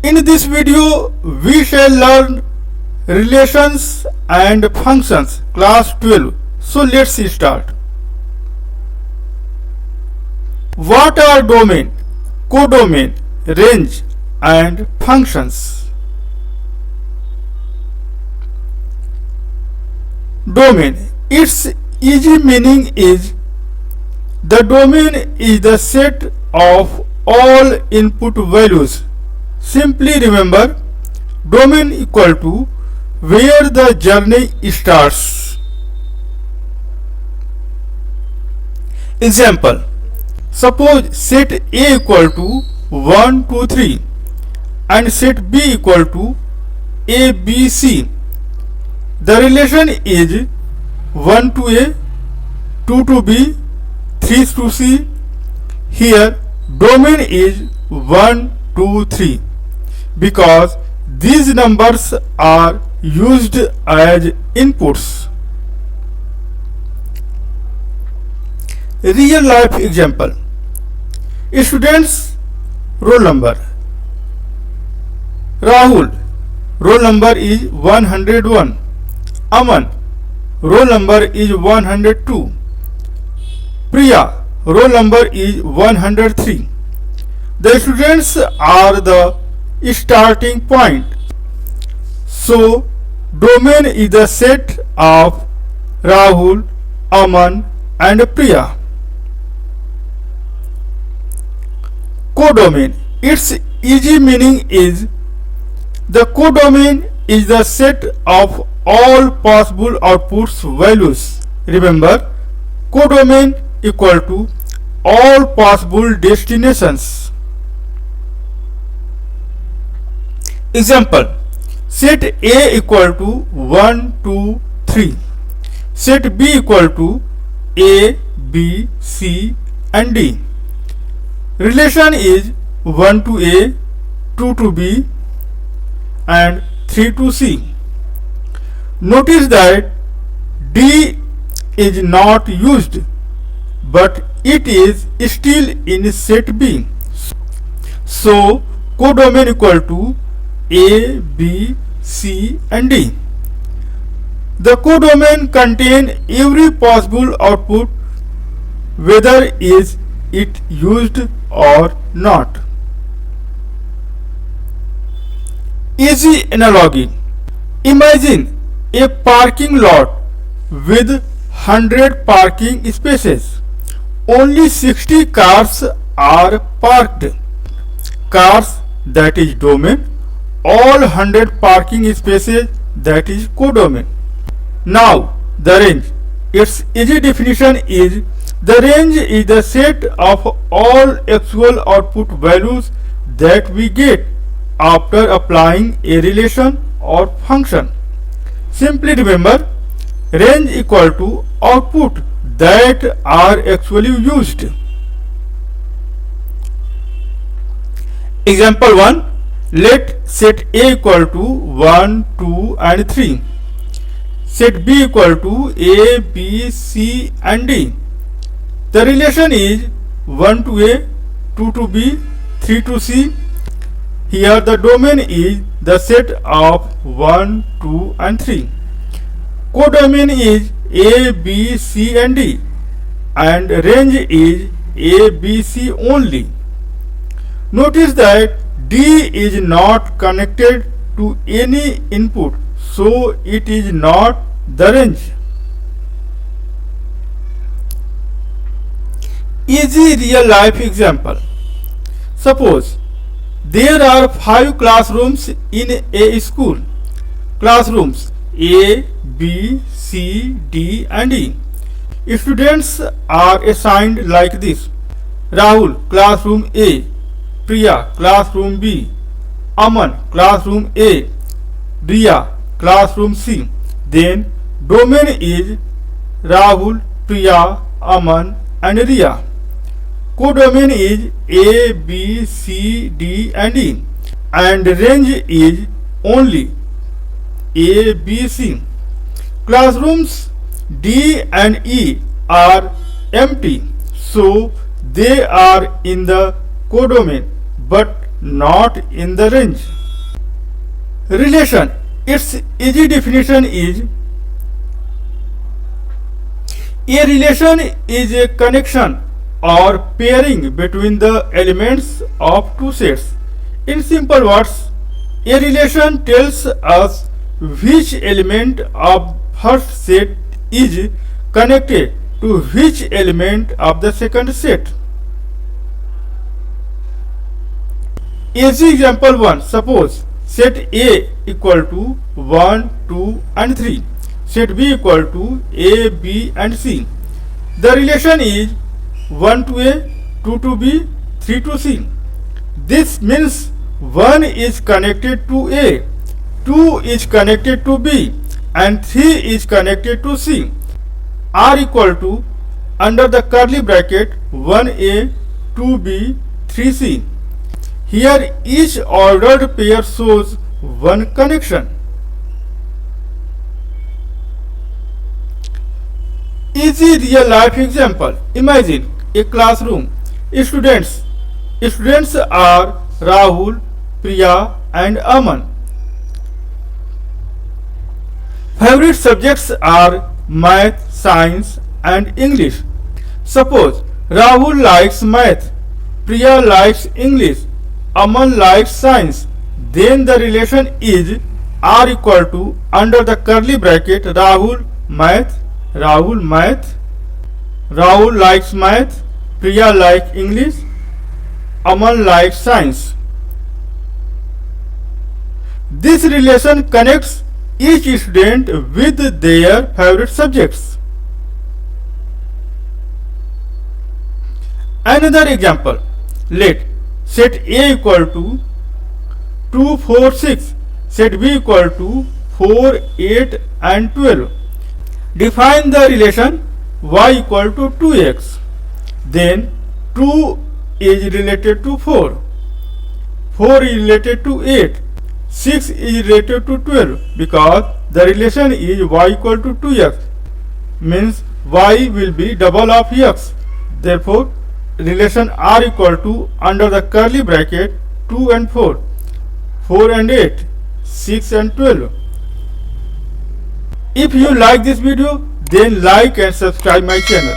In this video, we shall learn relations and functions, class 12. So let's start. What are domain, codomain, range and functions? Domain. Its easy meaning is the domain is the set of all input values. Simply remember, domain equal to where the journey starts. Example. Suppose set A equal to 1, 2, 3 and set B equal to A, B, C. The relation is 1 to A, 2 to B, 3 to C. Here domain is 1, 2, 3 because these numbers are used as inputs. Real life example. Students roll number. Rahul, roll number is 101. Aman, roll number is 102. Priya, roll number is 103. The students are the starting point. So, domain is the set of Rahul, Aman and Priya. Codomain. Its easy meaning is the codomain is the set of all possible outputs values. Remember, codomain equal to all possible destinations. Example. Set A equal to 1, 2, 3. Set B equal to A, B, C and D. Relation is 1 to A, 2 to B and 3 to C. Notice that D is not used, but it is still in set B. So, codomain equal to A, B, C and D. The codomain contains every possible output, whether is it used or not. Easy analogy. Imagine a parking lot with 100 parking spaces. Only 60 cars are parked. Cars, that is domain. All 100 parking spaces, that is codomain. Now the range. Its easy definition is the range is the set of all actual output values that we get after applying a relation or function. Simply remember, range equal to output that are actually used. Example 1. Let set A equal to 1, 2 and 3. Set B equal to A, B, C and D. The relation is 1 to A, 2 to B, 3 to C. Here the domain is the set of 1, 2 and 3. Codomain is A, B, C and D and range is A, B, C only. Notice that D is not connected to any input, so it is not the range. Easy real life example. Suppose there are 5 classrooms in a school. Classrooms A, B, C, D and E. Students are assigned like this. Rahul, classroom A. Priya, classroom B. Aman, classroom A. Riya, classroom C. Then domain is Rahul, Priya, Aman and Riya. Codomain is A, B, C, D and E and range is only A, B, C. Classrooms D and E are empty, so they are in the codomain but not in the range. Relation. Its easy definition is: a relation is a connection or pairing between the elements of two sets. In simple words, a relation tells us which element of first set is connected to which element of the second set. Easy example 1. Suppose set A equal to 1, 2 and 3. Set B equal to A, B and C. The relation is 1 to A, 2 to B, 3 to C. This means 1 is connected to A, 2 is connected to B and 3 is connected to C. Are equal to, under the curly bracket, 1A, 2B, 3C. Here each ordered pair shows one connection. Easy real life example. Imagine a classroom. Students are Rahul, Priya and Aman. Favorite subjects are math, science and English. Suppose Rahul likes math, Priya likes English, Aman likes science. Then the relation is R equal to, under the curly bracket, Rahul likes math, Priya likes English, Aman likes science. This relation connects each student with their favorite subjects. Another example. Let set A equal to 2, 4, 6. Set B equal to 4, 8 and 12. Define the relation y equal to 2x. Then 2 is related to 4. 4 is related to 8. 6 is related to 12 because the relation is y equal to 2x. Means y will be double of x. Therefore, relation R equal to, under the curly bracket, 2 and 4, 4 and 8, 6 and 12. If you like this video, then like and subscribe my channel.